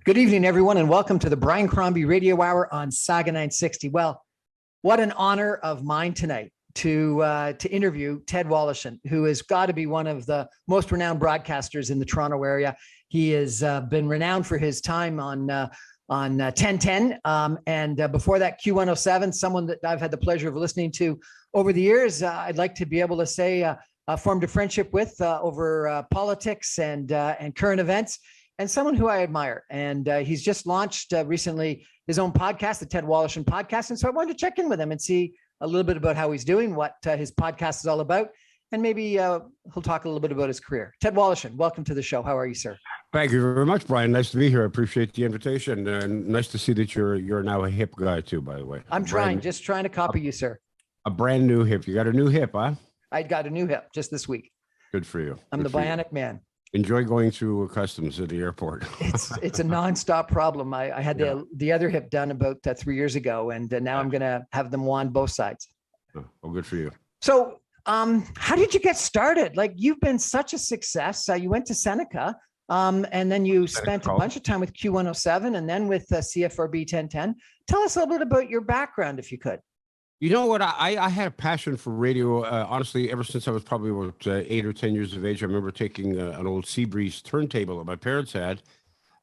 Good evening, everyone, and welcome to the Brian Crombie Radio Hour on Saga 960. Well, what an honor of mine tonight to interview Ted Woloshyn, who has got to be one of the most renowned broadcasters in the Toronto area. He has been renowned for his time on 1010, and before that, Q107, someone that I've had the pleasure of listening to over the years. I'd like to be able to say formed a friendship with over politics and current events. And someone who I admire. And he's just launched recently his own podcast, the Ted Wallasham Podcast. And so I wanted to check in with him and see a little bit about how he's doing, what his podcast is all about. And maybe he'll talk a little bit about his career. Ted Woloshyn, welcome to the show. How are you, sir? Thank you very much, Brian. Nice to be here. I appreciate the invitation. And nice to see that you're now a hip guy too, by the way. I'm just trying to copy you, sir. A brand new hip. You got a new hip, huh? I got a new hip just this week. Good for you. I'm the bionic man. Enjoy going through customs at the airport. It's a nonstop problem. I had the other hip done about 3 years ago, and now I'm going to have them wand both sides. Oh, good for you. So how did you get started? Like, you've been such a success. You went to Seneca, and then you spent a bunch of time with Q107 and then with CFRB 1010. Tell us a little bit about your background, if you could. You know what? I had a passion for radio, honestly, ever since I was probably about 8 or 10 years of age. I remember taking an old Seabreeze turntable that my parents had,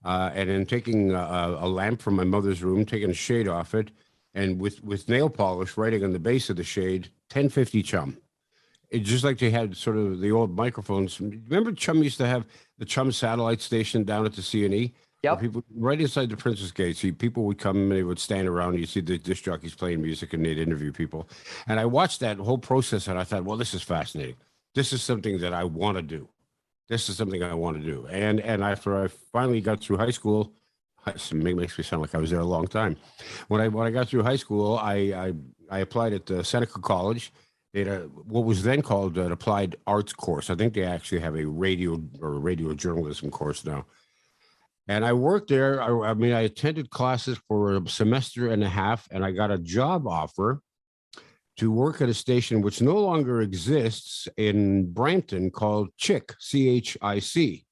and then taking a lamp from my mother's room, taking a shade off it, and with nail polish writing on the base of the shade, 1050 Chum. It's just like they had sort of the old microphones. Remember Chum used to have the Chum satellite station down at the CNE? Yep. People right inside the Princess Gate. See, people would come and they would stand around. And you see the disc jockeys playing music, and they'd interview people. And I watched that whole process, and I thought, well, this is fascinating. This is something that I want to do. This is something I want to do. And after I finally got through high school, it makes me sound like I was there a long time. When I got through high school, I applied at Seneca College. They had what was then called an applied arts course. I think they actually have a radio journalism course now. And I worked there. I attended classes for a semester and a half, and I got a job offer to work at a station which no longer exists in Brampton called CHIC, C-H-I-C.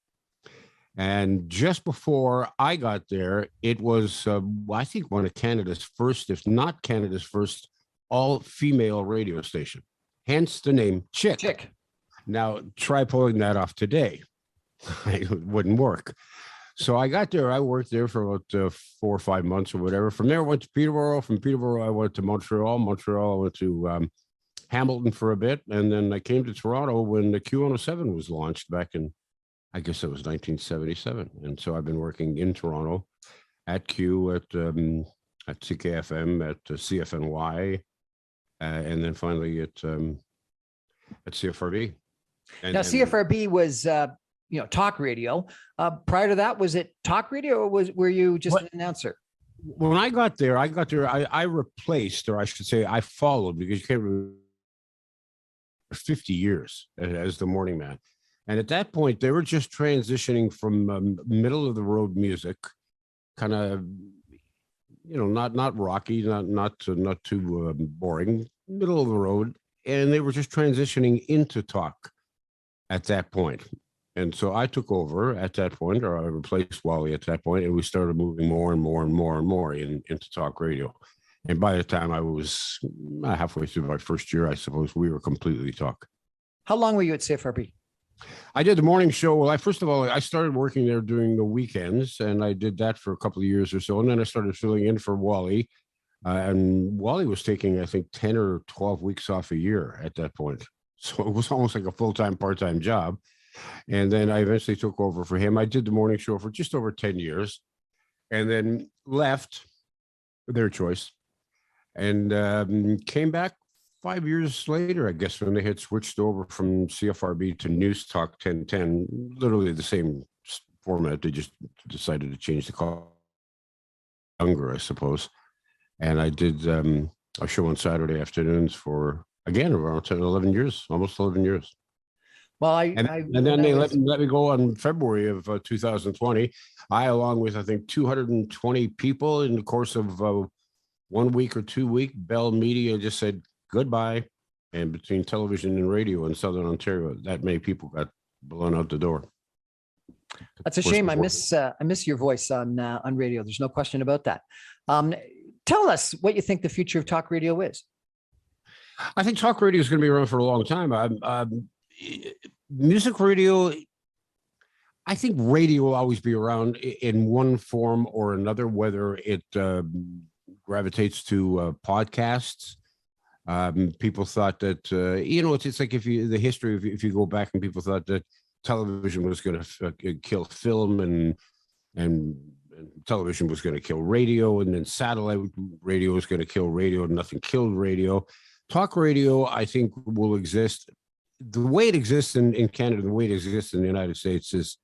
And just before I got there, it was, I think, one of Canada's first, if not Canada's first, all-female radio station. Hence the name CHIC. CHIC. Now, try pulling that off today. It wouldn't work. So I got there. I worked there for about 4 or 5 months or whatever. From there, I went to Peterborough. From Peterborough, I went to Montreal. Montreal, I went to Hamilton for a bit. And then I came to Toronto when the Q107 was launched back in, I guess it was 1977. And so I've been working in Toronto at Q, at CKFM, at CFNY, and then finally at CFRB. Now, CFRB was... talk radio. Prior to that, was it talk radio, or were you just an announcer? When I got there, I replaced, or I should say, I followed, because you can't remember, 50 years as the morning man. And at that point, they were just transitioning from middle of the road music, kind of, not rocky, not too boring, middle of the road, and they were just transitioning into talk at that point. And so I took over at that point, or I replaced Wally at that point, and we started moving more and more and more and more into talk radio. And by the time I was halfway through my first year, I suppose, we were completely talk. How long were you at CFRB? I did the morning show. Well, first of all, I started working there during the weekends, and I did that for a couple of years or so. And then I started filling in for Wally. And Wally was taking, I think, 10 or 12 weeks off a year at that point. So it was almost like a full-time, part-time job. And then I eventually took over for him. I did the morning show for just over 10 years and then left, their choice, and came back 5 years later, I guess, when they had switched over from CFRB to News Talk 1010, literally the same format. They just decided to change the call younger, I suppose. And I did a show on Saturday afternoons for, again, around 10, 11 years, almost 11 years. Well, and then they let me go on February of 2020. I, along with, I think, 220 people in the course of 1 week or 2 week, Bell Media just said goodbye. And between television and radio in Southern Ontario, that many people got blown out the door. That's a shame. I miss your voice on radio. There's no question about that. Tell us what you think the future of talk radio is. I think talk radio is going to be around for a long time. Music radio, I think radio will always be around in one form or another, whether it gravitates to podcasts. People thought that, it's like if you go back and people thought that television was going to kill film and television was going to kill radio, and then satellite radio was going to kill radio, and nothing killed radio. Talk radio, I think, will exist. The way it exists in Canada, the way it exists in the United States is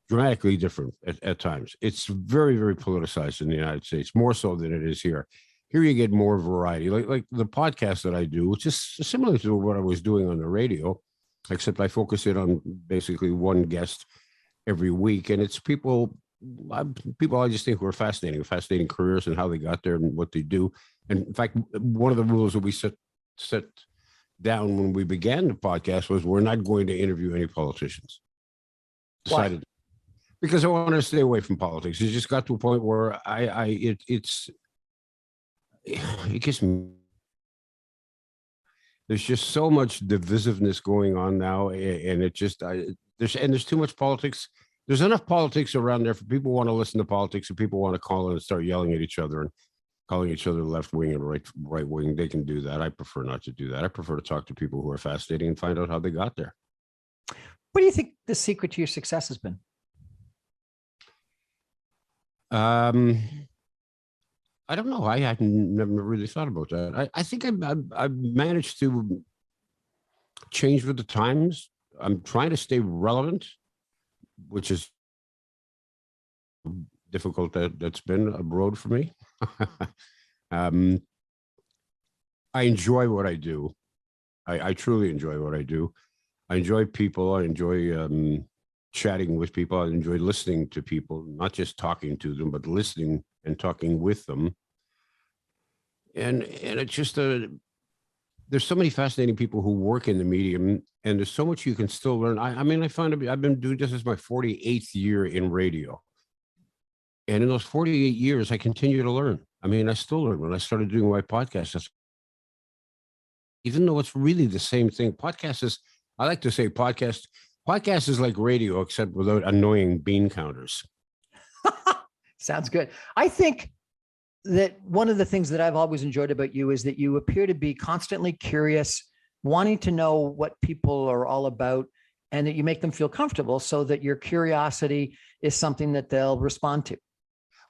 dramatically different at times. It's very, very politicized in the United States, more so than it is here. Here you get more variety, like the podcast that I do, which is similar to what I was doing on the radio, except I focus it on basically one guest every week. And it's people I just think who are fascinating careers and how they got there and what they do. And in fact, one of the rules that we set down when we began the podcast was we're not going to interview any politicians. Decided. Why? Because I want to stay away from politics. It just got to a point where it gets me. There's just so much divisiveness going on now, and there's too much politics. There's enough politics around there for people who want to listen to politics, and people want to call in and start yelling at each other and calling each other left wing and right wing. They can do that. I prefer not to do that. I prefer to talk to people who are fascinating and find out how they got there. What do you think the secret to your success has been? I don't know. I hadn't never really thought about that. I think I've managed to change with the times. I'm trying to stay relevant, which is difficult. That's been a road for me. I enjoy what I do. I truly enjoy what I do. I enjoy people. I enjoy chatting with people. I enjoy listening to people, not just talking to them, but listening and talking with them. And it's just there's so many fascinating people who work in the medium, and there's so much you can still learn. I mean, I find I've been doing this as my 48th year in radio. And in those 48 years, I continue to learn. I mean, I still learn. When I started doing my podcast, even though it's really the same thing, I like to say podcast is like radio, except without annoying bean counters. Sounds good. I think that one of the things that I've always enjoyed about you is that you appear to be constantly curious, wanting to know what people are all about, and that you make them feel comfortable so that your curiosity is something that they'll respond to.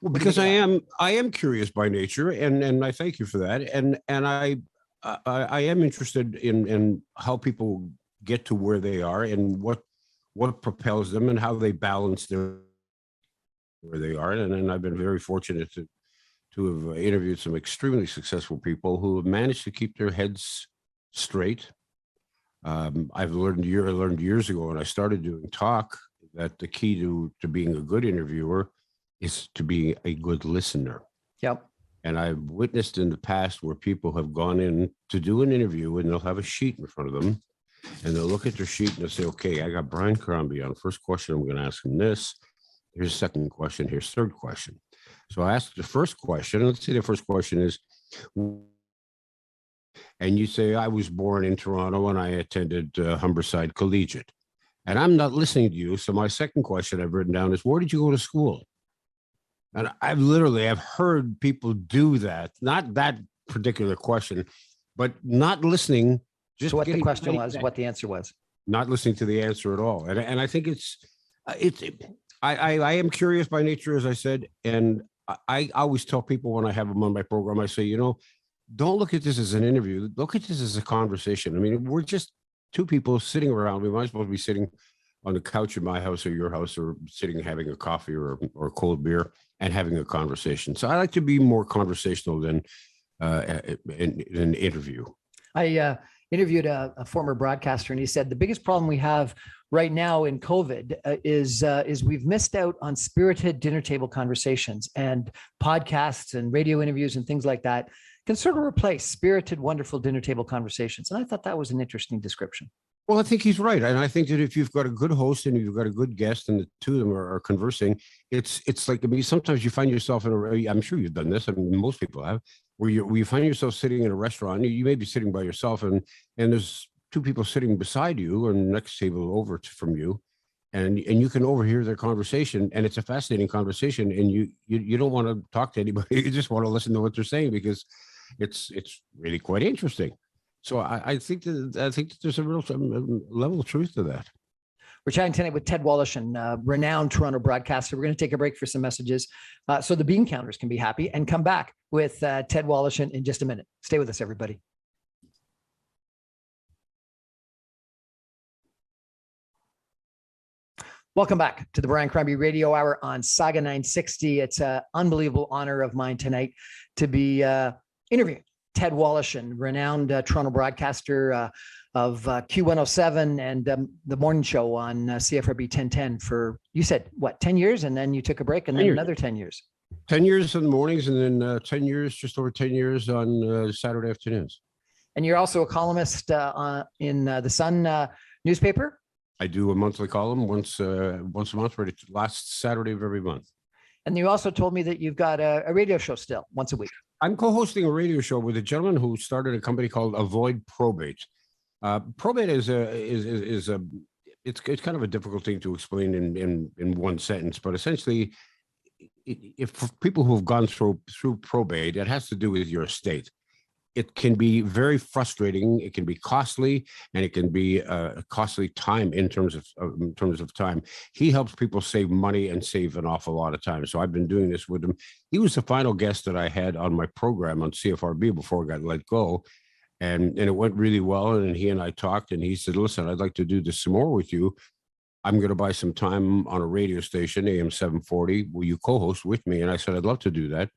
Well, because I am curious by nature, and I thank you for that. And I am interested in how people get to where they are and what propels them and how they balance where they are. And I've been very fortunate to have interviewed some extremely successful people who have managed to keep their heads straight. I learned years ago when I started doing talk that the key to being a good interviewer is to be a good listener. Yep. And I've witnessed in the past where people have gone in to do an interview and they'll have a sheet in front of them and they'll look at their sheet and they'll say, okay, I got Brian Crombie on. First question, I'm going to ask him this. Here's the second question. Here's third question. So I asked the first question. Let's say the first question is, and you say, I was born in Toronto and I attended Humberside Collegiate. And I'm not listening to you. So my second question I've written down is, where did you go to school? And I've heard people do that, not that particular question, but not listening. Just what the question was, what the answer was. Not listening to the answer at all. And I think I am curious by nature, as I said, and I always tell people when I have them on my program, I say, don't look at this as an interview. Look at this as a conversation. I mean, we're just two people sitting around. We might as well be sitting on the couch in my house or your house, or sitting having a coffee or a cold beer and having a conversation. So I like to be more conversational than an interview. I interviewed a former broadcaster, and he said the biggest problem we have right now in COVID is we've missed out on spirited dinner table conversations, and podcasts and radio interviews and things like that can sort of replace spirited, wonderful dinner table conversations. And I thought that was an interesting description. Well, I think he's right, and I think that if you've got a good host and you've got a good guest, and the two of them are conversing, it's like, I mean, sometimes you find yourself in a. I'm sure you've done this. I mean, most people have, where you find yourself sitting in a restaurant. You may be sitting by yourself, and there's two people sitting beside you or next table over from you, and you can overhear their conversation, and it's a fascinating conversation, and you don't want to talk to anybody. You just want to listen to what they're saying because it's really quite interesting. So I think that there's a real level of truth to that. We're chatting tonight with Ted Woloshyn, renowned Toronto broadcaster. We're going to take a break for some messages so the bean counters can be happy, and come back with Ted Woloshyn in just a minute. Stay with us, everybody. Welcome back to the Brian Crombie Radio Hour on Saga 960. It's an unbelievable honor of mine tonight to be interviewing Ted Woloshyn, renowned Toronto broadcaster of Q107 and the morning show on CFRB 1010 for, you said, what, 10 years? And then you took a break and then another 10 years. 10 years in the mornings, and then 10 years, just over 10 years on Saturday afternoons. And you're also a columnist in the Sun newspaper? I do a monthly column once a month, right? It's last Saturday of every month. And you also told me that you've got a radio show still once a week. I'm co-hosting a radio show with a gentleman who started a company called Avoid Probate. Probate is it's kind of a difficult thing to explain in one sentence, but essentially, if for people who have gone through probate, it has to do with your estate. It can be very frustrating. It can be costly, and it can be a costly time in terms of time. He helps people save money and save an awful lot of time. So I've been doing this with him. He was the final guest that I had on my program on CFRB before I got let go, and it went really well. And he and I talked, and he said, "Listen, I'd like to do this some more with you. I'm going to buy some time on a radio station, AM 740. Will you co-host with me?" And I said, "I'd love to do that."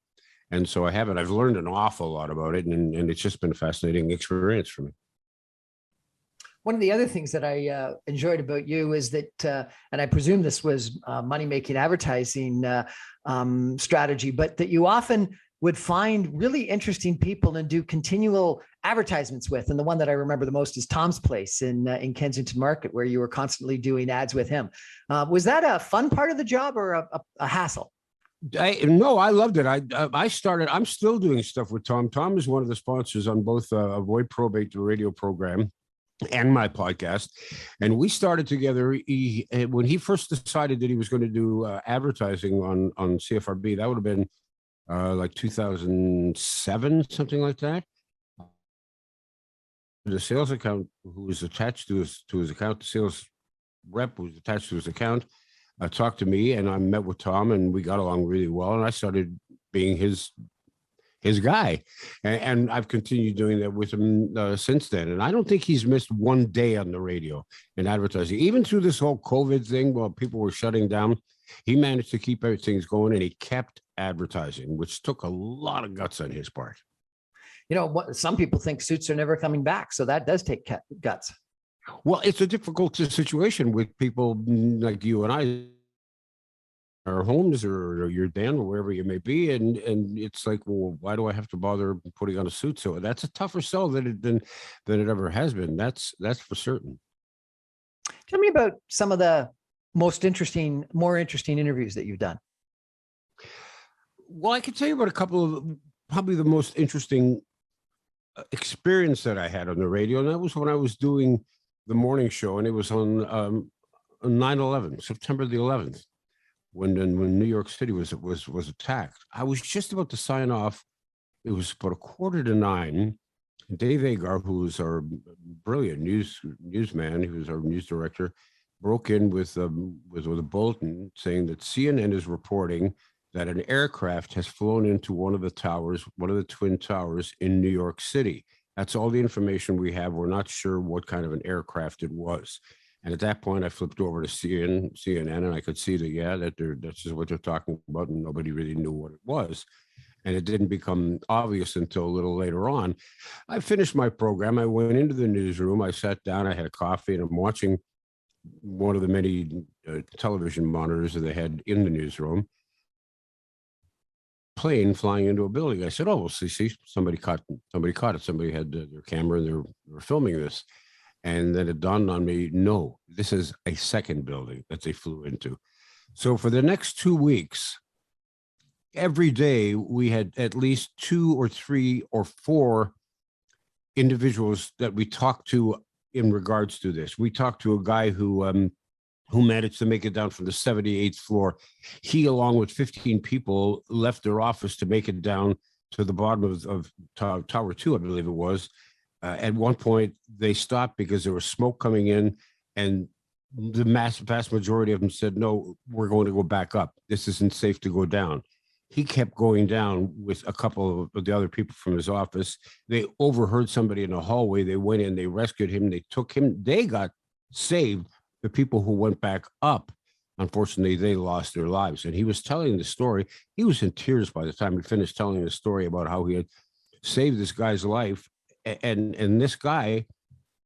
And so I haven't. I've learned an awful lot about it, and it's just been a fascinating experience for me. One of the other things that I enjoyed about you is that, and I presume this was money-making advertising strategy, but that you often would find really interesting people and do continual advertisements with. And the one that I remember the most is Tom's Place in Kensington Market, where you were constantly doing ads with him. Was that a fun part of the job or a hassle? No, I loved it. I started. I'm still doing stuff with Tom. Tom is one of the sponsors on both Avoid Probate, the radio program, and my podcast. And we started together. When he first decided that he was going to do advertising on CFRB, that would have been like 2007, something like that. The sales account who was attached to his account, the sales rep who was attached to his account, talked to me, and I met with Tom, and we got along really well. And I started being his guy, and I've continued doing that with him since then. And I don't think he's missed one day on the radio in advertising, even through this whole COVID thing while people were shutting down. He managed to keep things going, and he kept advertising, which took a lot of guts on his part. You know, some people think suits are never coming back, so that does take guts. Well, it's a difficult situation with people like you and I, our homes or your den or wherever you may be, and it's like, well, why do I have to bother putting on a suit? So that's a tougher sell than it ever has been. That's for certain. Tell me about some of the more interesting interviews that you've done. Well, I can tell you about a couple of probably the most interesting experience that I had on the radio, and that was when I was doing the morning show, and it was on 9/11, September the 11th, when New York City was attacked. I was just about to sign off. It was about 8:45. Dave Agar, who was our brilliant newsman, who was our news director, broke in with a bulletin saying that CNN is reporting that an aircraft has flown into one of the twin towers in New York City. That's all the information we have. We're not sure what kind of an aircraft it was. And at that point, I flipped over to CNN, and I could see that that's just what they're talking about, and nobody really knew what it was. And it didn't become obvious until a little later on. I finished my program. I went into the newsroom. I sat down. I had a coffee, and I'm watching one of the many television monitors that they had in the newsroom. Plane flying into a building. I said, "Oh, well, see, somebody caught it. Somebody had their camera, and they were filming this." And then it dawned on me, no, this is a second building that they flew into. So for the next 2 weeks, every day we had at least 2 or 3 or 4 individuals that we talked to in regards to this. We talked to a guy who managed to make it down from the 78th floor. He, along with 15 people, left their office to make it down to the bottom of Tower 2, I believe it was. At one point, they stopped because there was smoke coming in, and the vast majority of them said, no, we're going to go back up. This isn't safe to go down. He kept going down with a couple of the other people from his office. They overheard somebody in the hallway. They went in, they rescued him, they took him, they got saved. The people who went back up, unfortunately, they lost their lives. And he was telling the story. He was in tears by the time he finished telling the story about how he had saved this guy's life. And this guy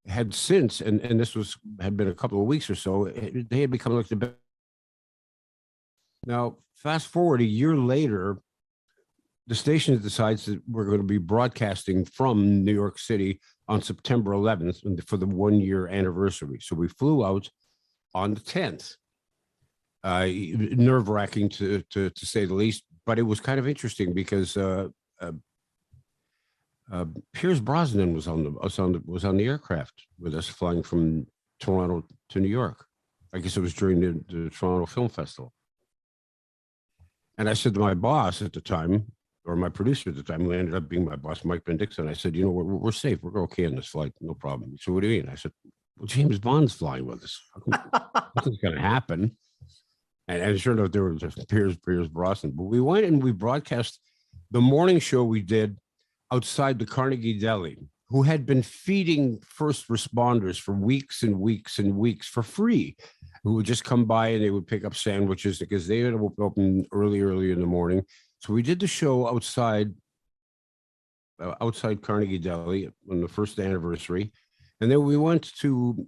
had since, and this had been a couple of weeks or so, they had become like the best. Now, fast forward a year later, the station decides that we're going to be broadcasting from New York City on September 11th for the 1-year anniversary. So we flew out on the 10th. Nerve-wracking to say the least, but it was kind of interesting because Pierce Brosnan was on the aircraft with us, flying from Toronto to New York. I guess it was during the Toronto Film Festival. And I said to my boss at the time, or my producer at the time, who ended up being my boss, Mike Ben Dixon, I said, you know, we're safe. We're okay on this flight. No problem. He said, what do you mean? I said, well, James Bond's flying with us. Nothing's going to happen. And sure enough, there was Pierce Brosnan. But we went and we broadcast the morning show we did outside the Carnegie Deli, who had been feeding first responders for weeks and weeks and weeks for free, who would just come by and they would pick up sandwiches because they had opened early in the morning. So we did the show outside Carnegie Deli on the first anniversary. And then we went to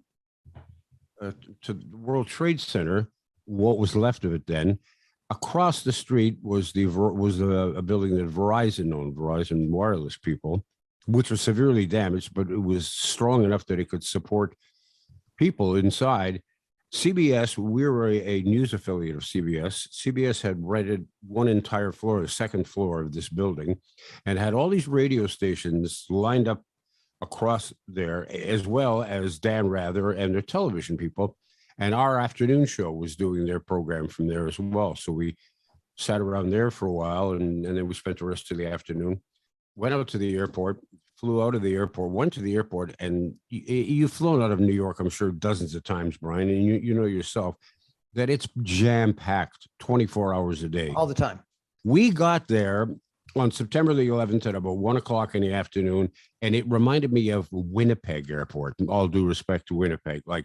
the World Trade Center, what was left of it then. Across the street was a building that Verizon owned, Verizon Wireless people, which was severely damaged, but it was strong enough that it could support people inside. CBS, we were a news affiliate of CBS. CBS had rented one entire floor, the second floor of this building, and had all these radio stations lined up across there, as well as Dan Rather and their television people. And our afternoon show was doing their program from there as well. So we sat around there for a while, and then we spent the rest of the afternoon, went out to the airport, flew out of the airport, went to the airport, and you've flown out of New York, I'm sure, dozens of times, Brian, and you know yourself that it's jam-packed 24 hours a day. All the time. We got there on September the 11th at about 1 o'clock in the afternoon, and it reminded me of Winnipeg Airport, all due respect to Winnipeg, like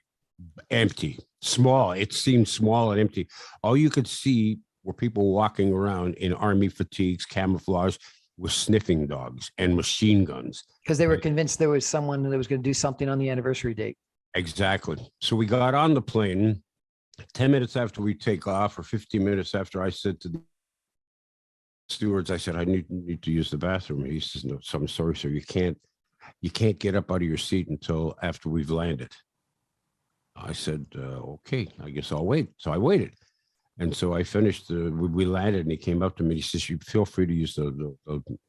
empty, small. It seemed small and empty. All you could see were people walking around in army fatigues, camouflage, with sniffing dogs and machine guns. Because they were convinced there was someone that was going to do something on the anniversary date. Exactly. So we got on the plane 10 minutes after we take off, or 15 minutes after. I said to the stewards, I said, I need to use the bathroom. He says, no, so I'm sorry, sir. You can't get up out of your seat until after we've landed. I said, okay, I guess I'll wait. So I waited. And so I finished, we landed, and he came up to me. He says, you feel free to use the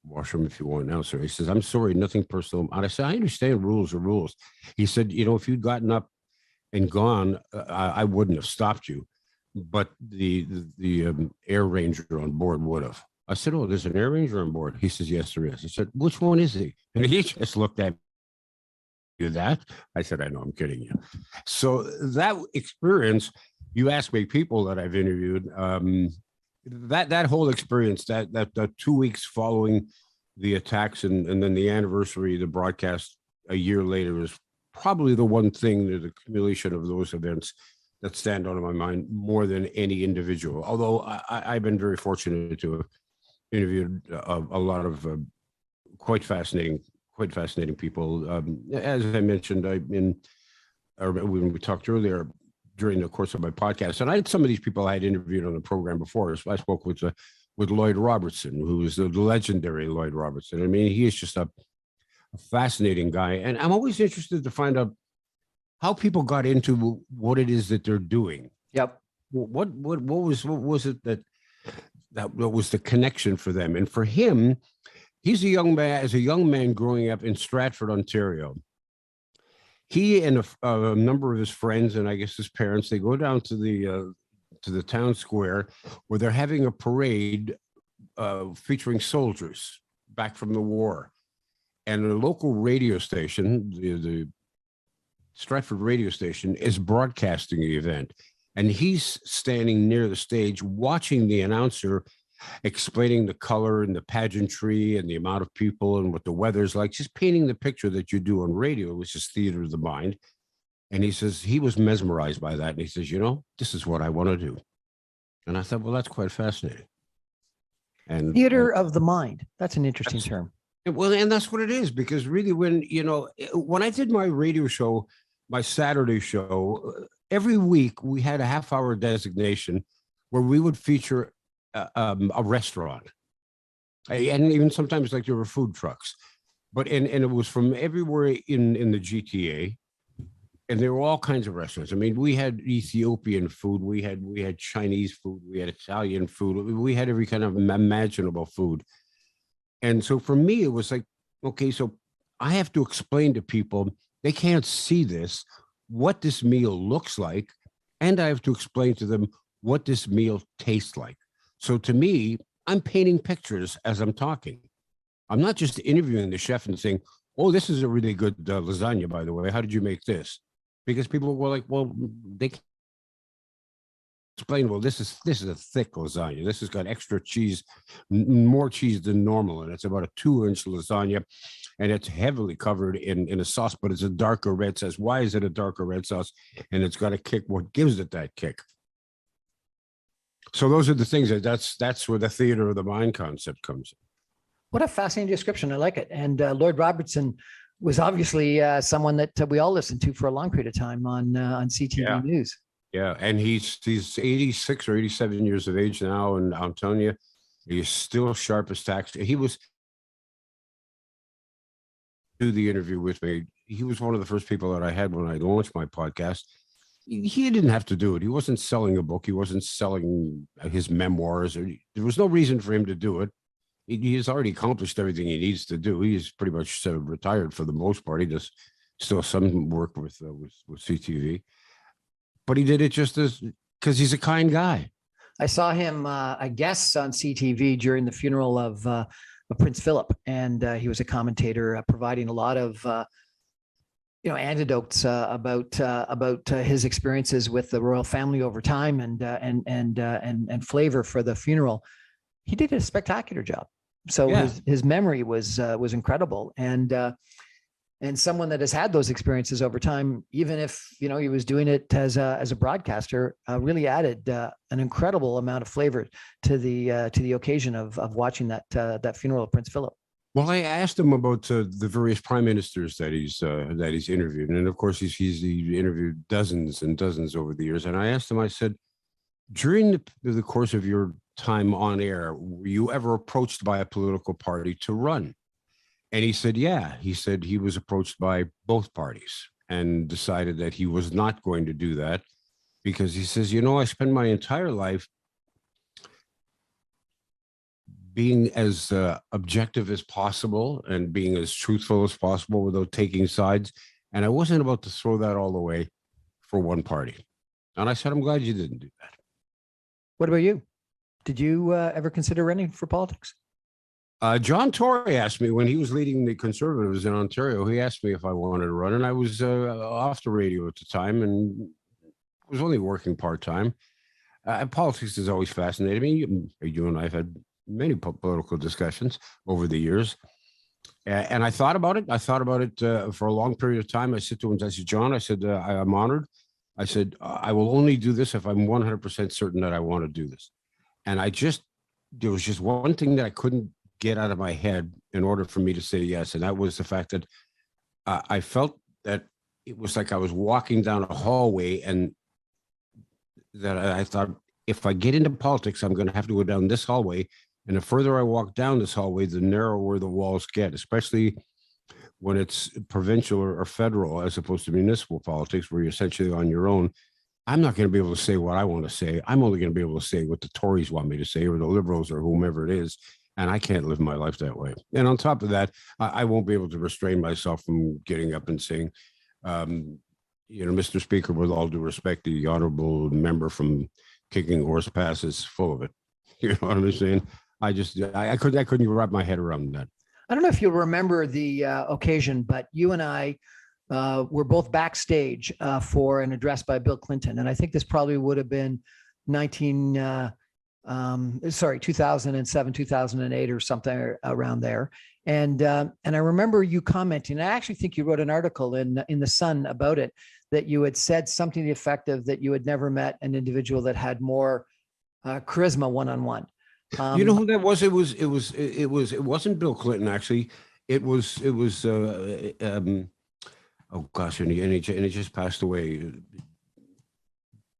washroom if you want now, sir. He says, I'm sorry, nothing personal. And I said, I understand rules are rules. He said, you know, if you'd gotten up and gone, I wouldn't have stopped you. But the air ranger on board would have. I said, oh, there's an air ranger on board. He says, yes, there is. I said, which one is he? And he just looked at me. Do that? I said, I know, I'm kidding you. So that experience, you ask me people that I've interviewed, that whole experience, that 2 weeks following the attacks and then the anniversary, the broadcast a year later, is probably the one thing, the accumulation of those events, that stand out in my mind more than any individual. Although I've been very fortunate to have interviewed a lot of quite fascinating people. As I mentioned, when we talked earlier, during the course of my podcast, and I had some of these people I had interviewed on the program before. So I spoke with Lloyd Robertson, who is the legendary Lloyd Robertson. I mean, he is just a fascinating guy, and I'm always interested to find out how people got into what it is that they're doing. Yep. What was it that was the connection for them? And for him, he's a young man, as a young man growing up in Stratford, Ontario. He and a number of his friends, and I guess his parents, they go down to the town square where they're having a parade featuring soldiers back from the war. And a local radio station, the Stratford radio station, is broadcasting the event. And he's standing near the stage watching the announcer explaining the color and the pageantry and the amount of people and what the weather's like, just painting the picture that you do on radio, which is theater of the mind. And he says he was mesmerized by that. And he says, this is what I want to do. And I thought, well, that's quite fascinating. And Theater of the mind. That's an interesting term. Well, and that's what it is, because really when I did my radio show, my Saturday show, every week we had a half-hour designation where we would feature a restaurant, and even sometimes like there were food trucks, and it was from everywhere in the GTA, and there were all kinds of restaurants. I mean, we had Ethiopian food, we had Chinese food, we had Italian food, we had every kind of imaginable food. And so for me, it was like, okay, so I have to explain to people, they can't see this, what this meal looks like, and I have to explain to them what this meal tastes like. So to me, I'm painting pictures as I'm talking. I'm not just interviewing the chef and saying, oh, this is a really good lasagna, by the way. How did you make this? Because people were like, well, they can explain, well, this is a thick lasagna. This has got extra cheese, more cheese than normal. And it's about a 2-inch lasagna. And it's heavily covered in a sauce, but it's a darker red sauce. Why is it a darker red sauce? And it's got a kick. What gives it that kick? So those are the things that's where the theater of the mind concept comes in. What a fascinating description. I like it. And Lloyd Robertson was obviously someone that we all listened to for a long period of time on CTV News. Yeah, and he's 86 or 87 years of age now, and I'm telling you, he's still sharp as tacks. He was do the interview with me. He was one of the first people that I had when I launched my podcast. He didn't have to do it. He wasn't selling a book. He wasn't selling his memoirs. There was no reason for him to do it. He has already accomplished everything he needs to do. He's pretty much retired for the most part. He does still some work with CTV, but he did it just because he's a kind guy. I saw him, I guess, on CTV during the funeral of Prince Philip, and he was a commentator providing a lot of anecdotes about his experiences with the royal family over time, and flavor for the funeral. He did a spectacular job. So his memory was incredible, and someone that has had those experiences over time, even if he was doing it as a broadcaster, really added an incredible amount of flavor to the occasion of watching that funeral of Prince Philip. Well, I asked him about the various prime ministers that he's interviewed, and of course he's interviewed dozens and dozens over the years. And I asked him, I said, during the course of your time on air, were you ever approached by a political party to run? And he said, yeah. He said he was approached by both parties and decided that he was not going to do that because he says, I spend my entire life being as objective as possible and being as truthful as possible without taking sides. And I wasn't about to throw that all away for one party. And I said, I'm glad you didn't do that. What about you? Did you ever consider running for politics? John Tory asked me when he was leading the Conservatives in Ontario. He asked me if I wanted to run, and I was off the radio at the time and was only working part-time. Politics is always fascinating me. You and I have had many political discussions over the years. And I thought about it. I thought about it for a long period of time. I said to him, I said, John, I said, I'm honored. I said, I will only do this if I'm 100% certain that I want to do this. And there was just one thing that I couldn't get out of my head in order for me to say yes. And that was the fact that I felt that it was like I was walking down a hallway, and that I thought, if I get into politics, I'm going to have to go down this hallway. And the further I walk down this hallway, the narrower the walls get, especially When it's provincial or federal, as opposed to municipal politics, where you're essentially on your own, I'm not going to be able to say what I want to say. I'm only going to be able to say what the Tories want me to say, or the Liberals, or whomever it is. And I can't live my life that way. And on top of that, I won't be able to restrain myself from getting up and saying, Mr. Speaker, with all due respect, the honorable member from Kicking Horse Pass is full of it. You know what I'm saying? I couldn't wrap my head around that. I don't know if you'll remember the occasion, but you and I were both backstage for an address by Bill Clinton. And I think this probably would have been 2007, 2008 or something around there. And I remember you commenting, I actually think you wrote an article in the Sun about it, that you had said something to the effect of that you had never met an individual that had more charisma one-on-one. You know who that was? It wasn't Bill Clinton, actually. It was oh gosh, and he just passed away.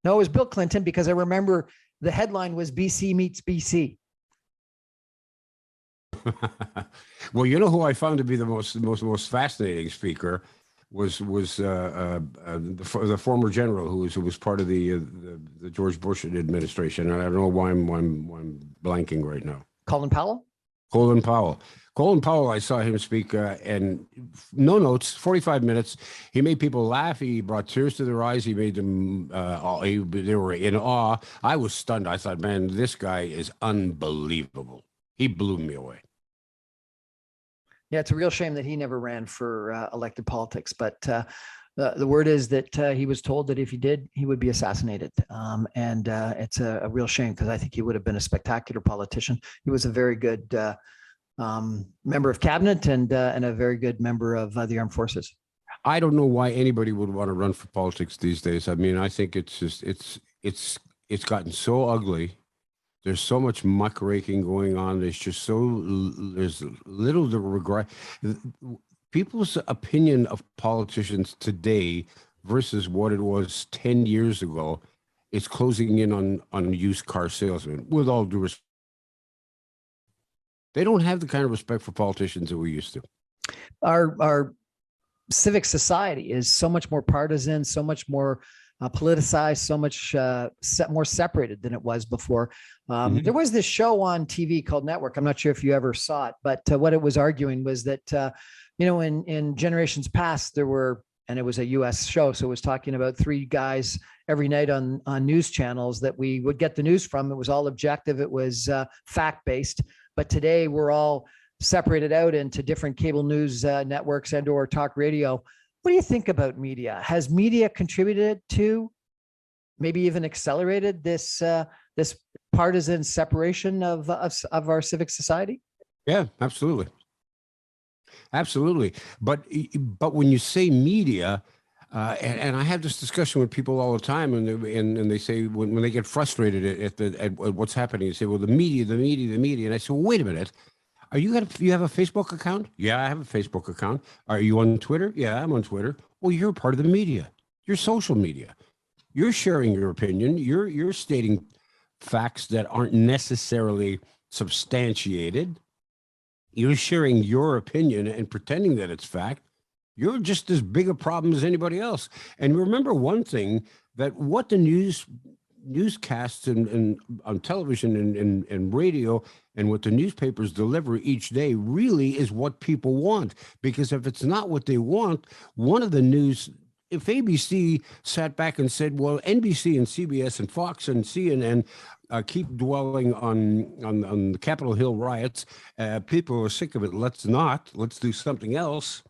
No, it was Bill Clinton, because I remember the headline was BC meets BC. Well, you know who I found to be the most fascinating speaker was the former general who was part of the George Bush administration, and I don't know why I'm blanking right now. Colin Powell. Colin Powell. I saw him speak, and no notes, 45 minutes. He made people laugh. He brought tears to their eyes. He made them, they were in awe. I was stunned. I thought, man, this guy is unbelievable. He blew me away. Yeah, it's a real shame that he never ran for elected politics, but the word is that he was told that if he did, he would be assassinated. And it's a real shame, because I think he would have been a spectacular politician. He was a very good member of cabinet and a very good member of the armed forces. I don't know why anybody would want to run for politics these days. I mean, I think it's just it's gotten so ugly. There's so much muckraking going on. There's little to regret. People's opinion of politicians today versus what it was 10 years ago is closing in on used car salesmen, with all due respect. They don't have the kind of respect for politicians that we used to. Our civic society is so much more partisan, so much more politicized, so much more separated than it was before. There was this show on TV called Network. I'm not sure if you ever saw it, but what it was arguing was that, in generations past, there were, and it was a US show, so it was talking about three guys every night on news channels that we would get the news from. It was all objective. It was fact-based. But today we're all separated out into different cable news networks and or talk radio. What do you think about media? Has media contributed to, maybe even accelerated this partisan separation of our civic society? Yeah, absolutely. But when you say media, and I have this discussion with people all the time, and they say when they get frustrated at what's happening, they say, well, the media, and I say, well, wait a minute. You have a Facebook account? Yeah, I have a Facebook account. Are you on Twitter? Yeah, I'm on Twitter. Well, you're part of the media. You're social media. You're sharing your opinion. You're stating facts that aren't necessarily substantiated. You're sharing your opinion and pretending that it's fact. You're just as big a problem as anybody else. And remember one thing, that what the newscasts and on television and radio and what the newspapers deliver each day really is what people want. Because if it's not what they want, if ABC sat back and said, well, NBC and CBS and Fox and CNN keep dwelling on the Capitol Hill riots, people are sick of it, let's do something else,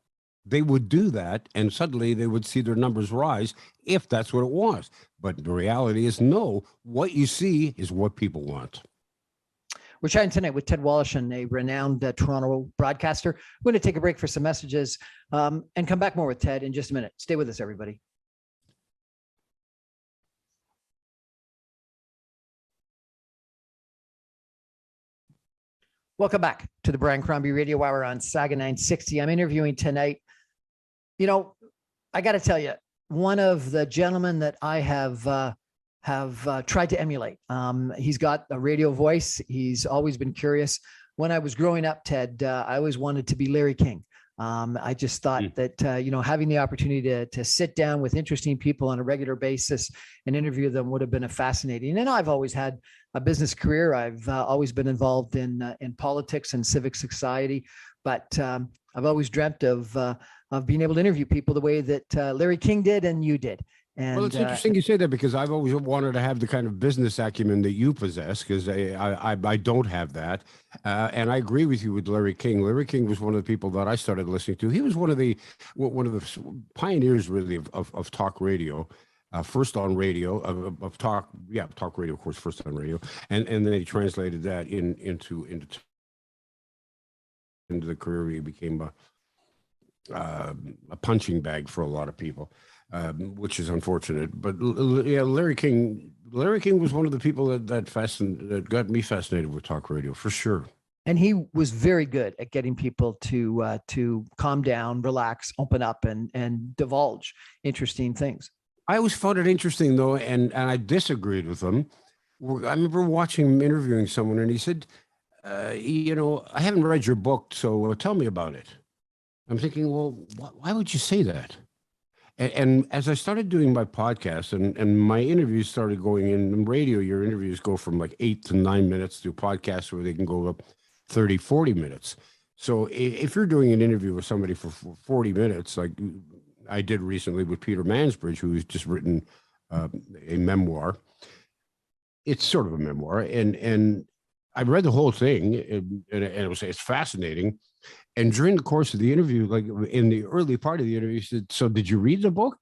they would do that, and suddenly they would see their numbers rise if that's what it was. But the reality is, no, what you see is what people want. We're chatting tonight with Ted Woloshyn, a renowned Toronto broadcaster. We're going to take a break for some messages and come back more with Ted in just a minute. Stay with us, everybody. Welcome back to the Brian Crombie Radio Hour on Saga 960. I'm interviewing tonight. I got to tell you, one of the gentlemen that I have tried to emulate. He's got a radio voice. He's always been curious. When I was growing up, Ted, I always wanted to be Larry King. I just thought that, having the opportunity to sit down with interesting people on a regular basis and interview them would have been fascinating. And I've always had a business career. I've always been involved in politics and civic society, but I've always dreamt of being able to interview people the way that Larry King did and you did. And, well, it's interesting you say that, because I've always wanted to have the kind of business acumen that you possess, because I don't have that. And I agree with you with Larry King. Larry King was one of the people that I started listening to. He was one of the pioneers, really, of talk radio. First on radio, of talk radio, of course, first on radio, and then he translated that into the career. He became a punching bag for a lot of people. Which is unfortunate, but Larry King was one of the people that got me fascinated with talk radio, for sure. And he was very good at getting people to calm down, relax, open up, and divulge interesting things. I always found it interesting, though, and I disagreed with him. I remember watching him interviewing someone, and he said, I haven't read your book, so tell me about it. I'm thinking, well, why would you say that? And as I started doing my podcast and my interviews started going in radio, your interviews go from like 8 to 9 minutes to podcasts where they can go up 30, 40 minutes. So if you're doing an interview with somebody for 40 minutes, like I did recently with Peter Mansbridge, who's just written a memoir, it's sort of a memoir. And I read the whole thing, and it's fascinating. And during the course of the interview, like in the early part of the interview, he said, "So did you read the book?"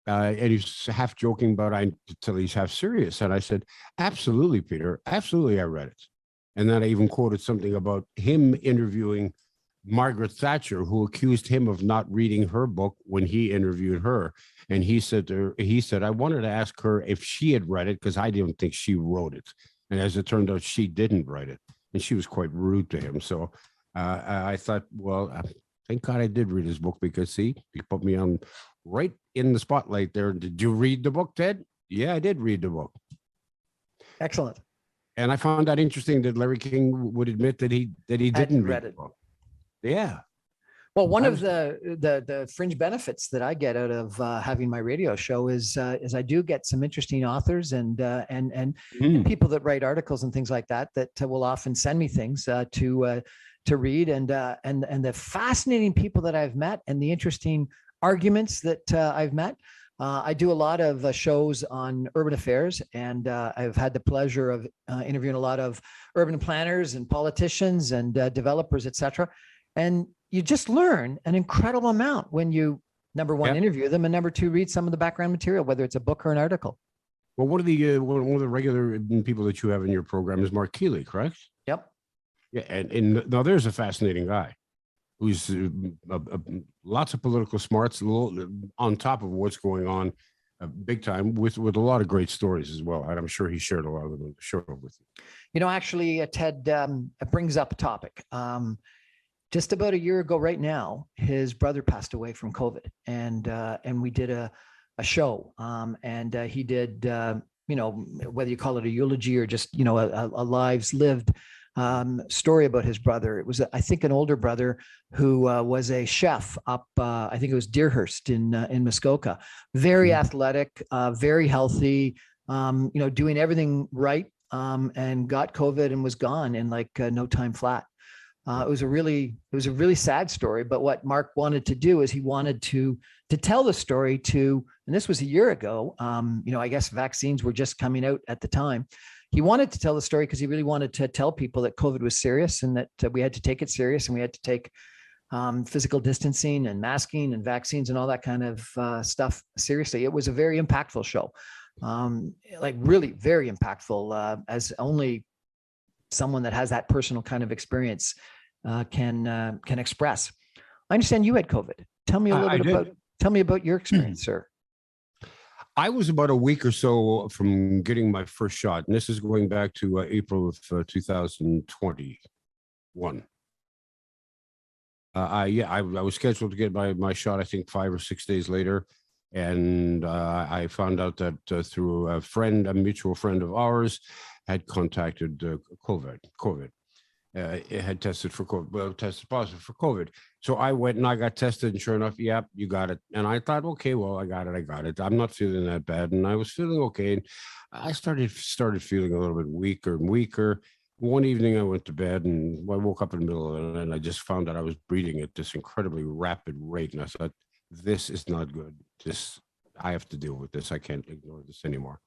And he's half joking, but until he's half serious. And I said, "Absolutely, Peter. Absolutely, I read it." And then I even quoted something about him interviewing Margaret Thatcher, who accused him of not reading her book when he interviewed her. And he said, "I wanted to ask her if she had read it, because I didn't think she wrote it." And as it turned out, she didn't write it. And she was quite rude to him. So I thought, well, thank God I did read his book, because he put me on right in the spotlight there. Did you read the book, Ted? Yeah, I did read the book. Excellent. And I found that interesting that Larry King would admit that he didn't read the book. Yeah. Well, one of the fringe benefits that I get out of having my radio show is I do get some interesting authors and people that write articles and things like that will often send me things to read, and the fascinating people that I've met and the interesting arguments that I've met. I do a lot of shows on urban affairs, and I've had the pleasure of interviewing a lot of urban planners and politicians and developers, etc. And you just learn an incredible amount when you, number one, interview them, and number two, read some of the background material, whether it's a book or an article. Well, one of the regular people that you have in your program is Mark Keeley, correct? Yep. Yeah, and now there's a fascinating guy who's lots of political smarts, on top of what's going on, big time, with a lot of great stories as well. And I'm sure he shared a lot of them on the show with you. Actually, Ted, it brings up a topic. Just about a year ago right now, his brother passed away from COVID, and we did a show, and he did, whether you call it a eulogy or just, a lives lived story about his brother. It was, I think, an older brother who was a chef up, I think it was Deerhurst in Muskoka. Very athletic, very healthy, doing everything right, and got COVID and was gone in like no time flat. It was a really sad story. But what Mark wanted to do is he wanted to tell the story to, and this was a year ago. I guess vaccines were just coming out at the time. He wanted to tell the story because he really wanted to tell people that COVID was serious, and that we had to take it serious, and we had to take physical distancing and masking and vaccines and all that kind of stuff seriously. It was a very impactful show, like really very impactful, as only someone that has that personal kind of experience can express. I understand you had COVID. Tell me a little bit about your experience, sir. I was about a week or so from getting my first shot, and this is going back to April of 2021. I was scheduled to get my shot, I think 5 or 6 days later, and I found out that through a mutual friend of ours, had contacted COVID. it had tested for COVID, well, tested positive for COVID. So I went and I got tested, and sure enough, yep, you got it. And I thought, okay, well, I got it. I'm not feeling that bad, and I was feeling okay. And I started feeling a little bit weaker and weaker. One evening, I went to bed, and I woke up in the middle of it, and I just found that I was breathing at this incredibly rapid rate, and I thought, this is not good. I have to deal with this. I can't ignore this anymore.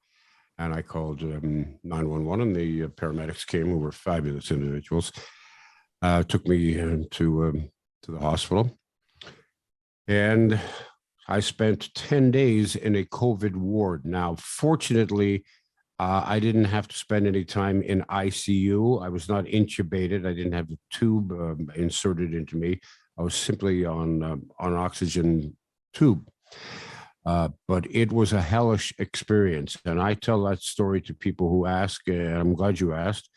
And I called 911, and the paramedics came, who were fabulous individuals, took me to the hospital. And I spent 10 days in a COVID ward. Now, fortunately, I didn't have to spend any time in ICU. I was not intubated. I didn't have the tube inserted into me. I was simply on oxygen tube. But it was a hellish experience. And I tell that story to people who ask, and I'm glad you asked,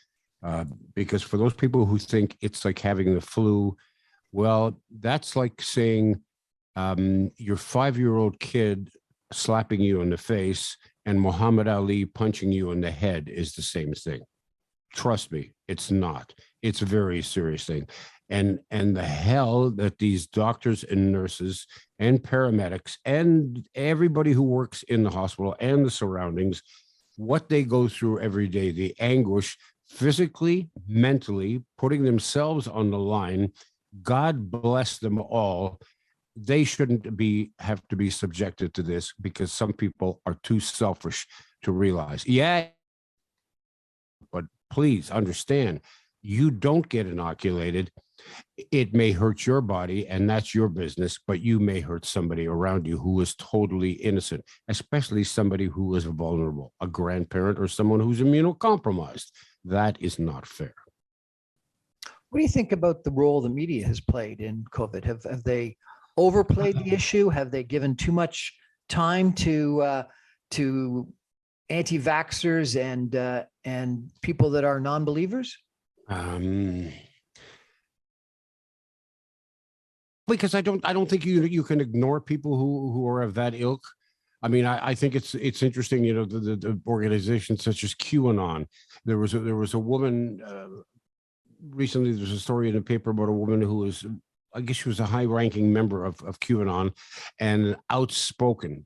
because for those people who think it's like having the flu, well, that's like saying your 5-year-old kid slapping you in the face and Muhammad Ali punching you in the head is the same thing. Trust me, it's not. It's a very serious thing. And the hell that these doctors and nurses and paramedics and everybody who works in the hospital and the surroundings, what they go through every day, the anguish, physically, mentally, putting themselves on the line. God bless them all. They shouldn't have to be subjected to this, because some people are too selfish to realize. Yeah, but please understand, you don't get inoculated. It may hurt your body, and that's your business, but you may hurt somebody around you who is totally innocent, especially somebody who is vulnerable, a grandparent or someone who's immunocompromised. That is not fair. What do you think about the role the media has played in COVID? Have they overplayed the issue? Have they given too much time to anti-vaxxers and people that are non-believers? Because I don't think you can ignore people who are of that ilk. I mean, I think it's interesting. You know, the organizations such as QAnon. There was a woman recently. There's a story in the paper about a woman who was, I guess she was a high-ranking member of QAnon, and outspoken,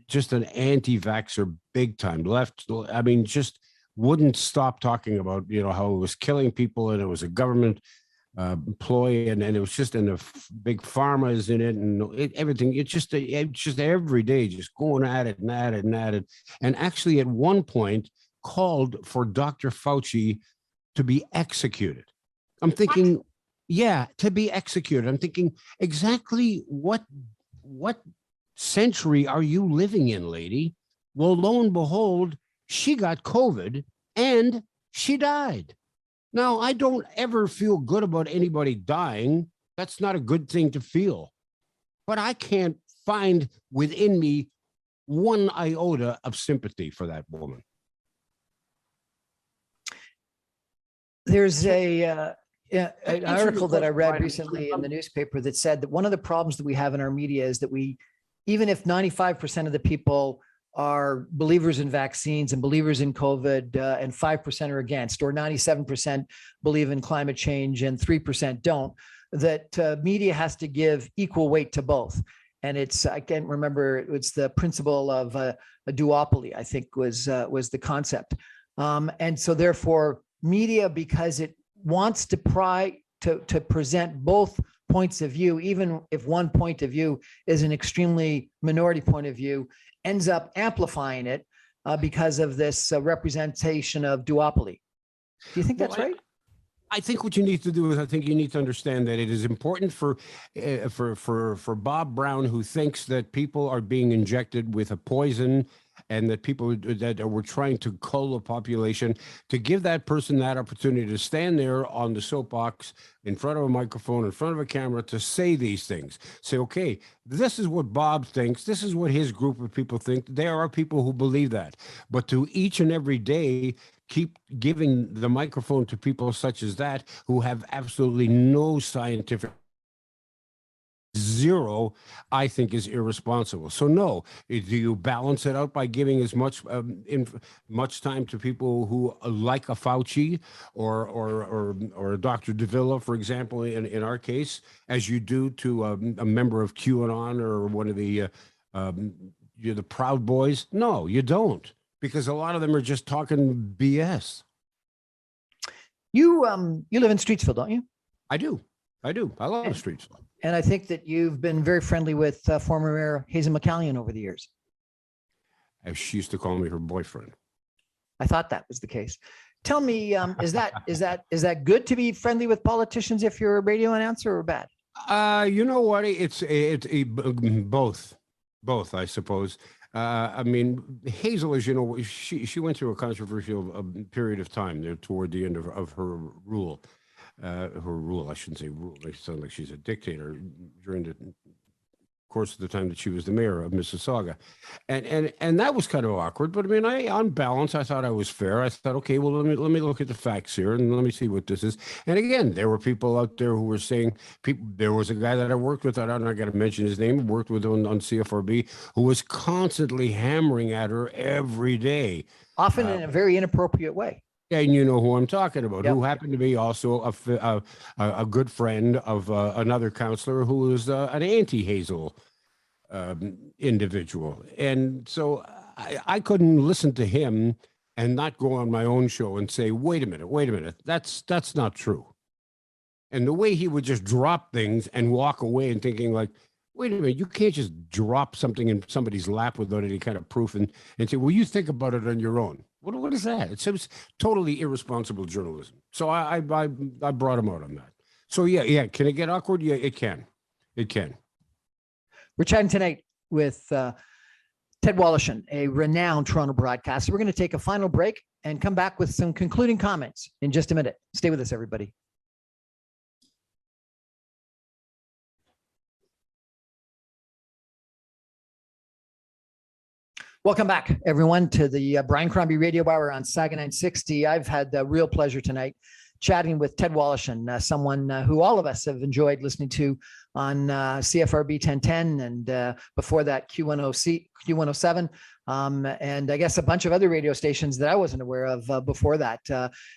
just an anti-vaxxer, big time, left. I mean, just wouldn't stop talking about, you know, how it was killing people and it was a government ploy, and it was just in the big pharma is in it, and everything. It's just every day, just going at it and at it and at it. And actually, at one point, called for Dr. Fauci to be executed. I'm thinking, yeah, to be executed. I'm thinking, exactly what century are you living in, lady? Well, lo and behold, she got COVID and she died. Now, I don't ever feel good about anybody dying. That's not a good thing to feel. But I can't find within me one iota of sympathy for that woman. There's an article that I read recently in the newspaper that said that one of the problems that we have in our media is that even if 95% of the people are believers in vaccines and believers in COVID, and 5% are against, or 97% believe in climate change and 3% don't, that media has to give equal weight to both. And I can't remember, it's the principle of a duopoly, I think was the concept. And so therefore media, because it wants to present both points of view, even if one point of view is an extremely minority point of view, ends up amplifying it because of this representation of duopoly. Do you think that's right? I think what you need to do is, I think you need to understand that it is important for Bob Brown, who thinks that people are being injected with a poison and that people that were trying to cull the population, to give that person that opportunity to stand there on the soapbox in front of a microphone, in front of a camera, to say these things. Say, okay, this is what Bob thinks. This is what his group of people think. There are people who believe that. But to each and every day, keep giving the microphone to people such as that, who have absolutely no scientific Zero, I think, is irresponsible. So no, do you balance it out by giving as much time to people who like a Fauci or a Dr. Davila, for example, in our case, as you do to a member of QAnon or one of the you're the Proud Boys? No, you don't, because a lot of them are just talking BS. You live in Streetsville, don't you? I do. I love Streetsville. And I think that you've been very friendly with former Mayor Hazen McCallion over the years. As she used to call me her boyfriend. I thought that was the case. Tell me, is that good to be friendly with politicians if you're a radio announcer, or bad? You know what? It's both, I suppose. I mean, Hazel, as you know, she went through a controversial period of time there toward the end of her rule. I shouldn't say rule. It sounds like she's a dictator during the course of the time that she was the mayor of Mississauga, and that was kind of awkward. But I mean, on balance, I thought I was fair. I thought, okay, well, let me look at the facts here and let me see what this is. And again, there were people out there who were saying, there was a guy that I worked with. I'm not going to mention his name. Worked with on CFRB, who was constantly hammering at her every day, often in a very inappropriate way. And you know who I'm talking about, yep. Who happened to be also a good friend of another counselor who was an anti-Hazel individual. And so I couldn't listen to him and not go on my own show and say, wait a minute, that's not true. And the way he would just drop things and walk away and thinking like, wait a minute, you can't just drop something in somebody's lap without any kind of proof and say, well, you think about it on your own. What is that? It seems totally irresponsible journalism. So I brought him out on that. So yeah. Can it get awkward? Yeah, it can. We're chatting tonight with Ted Woloshyn, a renowned Toronto broadcaster. We're going to take a final break and come back with some concluding comments in just a minute. Stay with us, everybody. Welcome back, everyone, to the Brian Crombie Radio Hour on Saga 960. I've had the real pleasure tonight chatting with Ted Woloshyn, someone who all of us have enjoyed listening to on CFRB 1010 and before that Q107, and I guess a bunch of other radio stations that I wasn't aware of before that.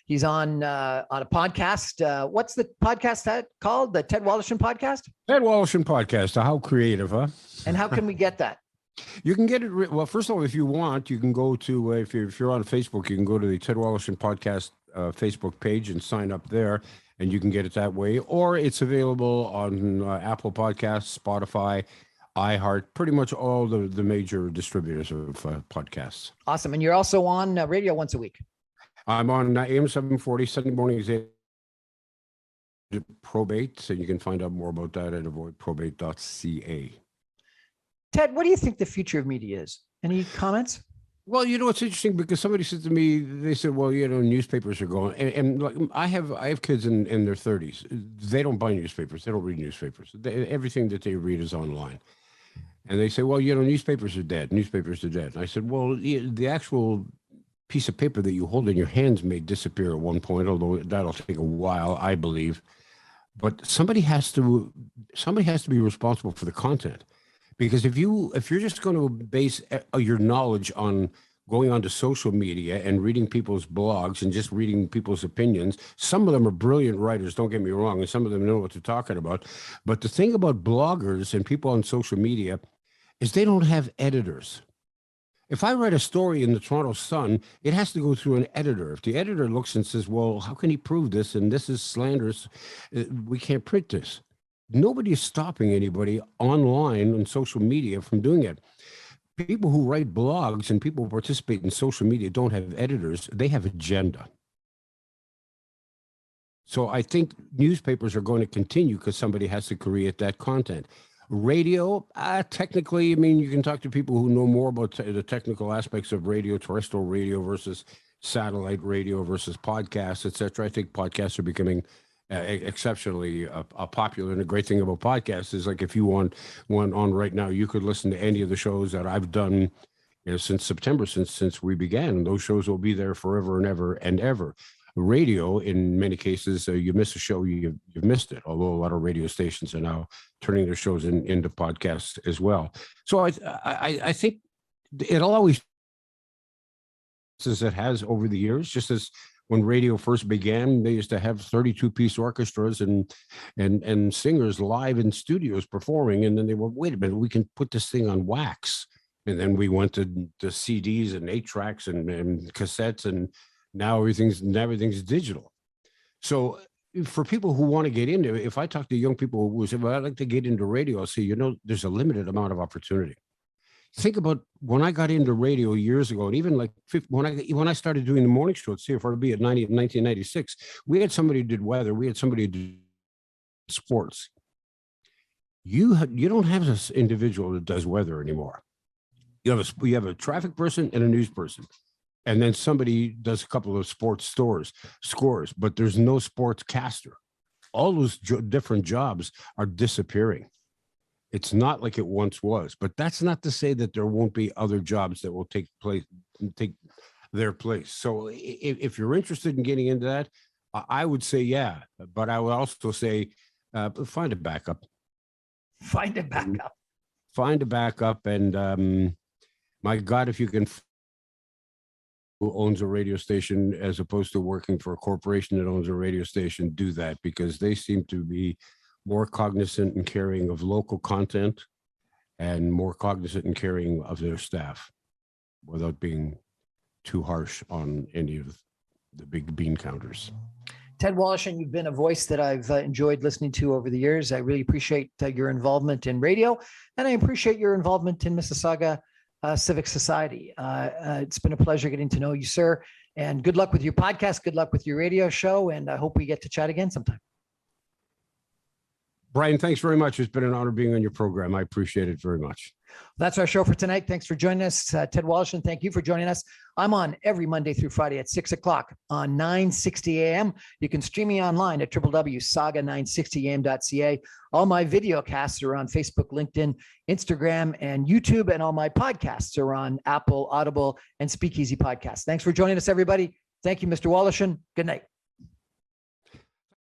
He's on a podcast. What's the podcast called? The Ted Woloshyn Podcast? Ted Woloshyn Podcast. How creative, huh? And how can we get that? You can get it. Well, first of all, if you want, you can go to, if you're on Facebook, you can go to the Ted Woloshyn Podcast Facebook page and sign up there, and you can get it that way. Or it's available on Apple Podcasts, Spotify, iHeart, pretty much all the major distributors of podcasts. Awesome. And you're also on radio once a week. I'm on AM 740 Sunday mornings at Probate, and you can find out more about that at avoidprobate.ca. Ted, what do you think the future of media is? Any comments? Well, you know, it's interesting because somebody said to me, they said, well, you know, newspapers are going, and like, I have kids in their 30s. They don't buy newspapers. They don't read newspapers. Everything that they read is online. And they say, well, you know, newspapers are dead. Newspapers are dead. And I said, well, the actual piece of paper that you hold in your hands may disappear at one point, although that'll take a while, I believe. But somebody has to be responsible for the content. Because if you're just going to base your knowledge on going onto social media and reading people's blogs and just reading people's opinions, some of them are brilliant writers, don't get me wrong, and some of them know what they're talking about. But the thing about bloggers and people on social media is they don't have editors. If I write a story in the Toronto Sun, it has to go through an editor. If the editor looks and says, well, how can he prove this? And this is slanderous. We can't print this. Nobody is stopping anybody online on social media from doing it. People who write blogs and people who participate in social media don't have editors. They have agenda. So I think newspapers are going to continue because somebody has to create that content. Radio, technically, I mean, you can talk to people who know more about the technical aspects of radio, terrestrial radio versus satellite radio versus podcasts, et cetera. I think podcasts are becoming exceptionally popular. And the great thing about podcasts is, like, if you want one on right now, you could listen to any of the shows that I've done, you know, since September, since we began. And those shows will be there forever and ever and ever. radio, in many cases, you miss a show, you've missed it. Although a lot of radio stations are now turning their shows into podcasts as well. So I think it'll always, as it has over the years, just as when radio first began, they used to have 32-piece orchestras and singers live in studios performing, and then they went, wait a minute, we can put this thing on wax. And then we went to the CDs and 8-tracks and cassettes, and now everything's digital. So for people who want to get into it, if I talk to young people who say, well, I'd like to get into radio, I'll say, there's a limited amount of opportunity. Think about when I got into radio years ago, and even like when I started doing the morning show at CFRB in 1996, we had somebody who did weather, we had somebody who did sports. You don't have this individual that does weather anymore. You have a traffic person and a news person, and then somebody does a couple of sports scores, but there's no sports caster. All those different jobs are disappearing. It's not like it once was, but that's not to say that there won't be other jobs that will take their place. So if you're interested in getting into that, I would say, yeah, but I would also say, find a backup. Find a backup. Find a backup. And my God, if you can, who owns a radio station as opposed to working for a corporation that owns a radio station, do that, because they seem to be more cognizant and caring of local content and more cognizant and caring of their staff without being too harsh on any of the big bean counters. Ted Woloshyn, you've been a voice that I've enjoyed listening to over the years. I really appreciate your involvement in radio, and I appreciate your involvement in Mississauga Civic Society. It's been a pleasure getting to know you, sir, and good luck with your podcast. Good luck with your radio show, and I hope we get to chat again sometime. Brian, thanks very much. It's been an honor being on your program. I appreciate it very much. That's our show for tonight. Thanks for joining us. Ted Woloshyn, thank you for joining us. I'm on every Monday through Friday at 6 o'clock on 960 AM. You can stream me online at www.saga960am.ca. All my video casts are on Facebook, LinkedIn, Instagram, and YouTube, and all my podcasts are on Apple, Audible, and Speakeasy Podcasts. Thanks for joining us, everybody. Thank you, Mr. Woloshyn. Good night.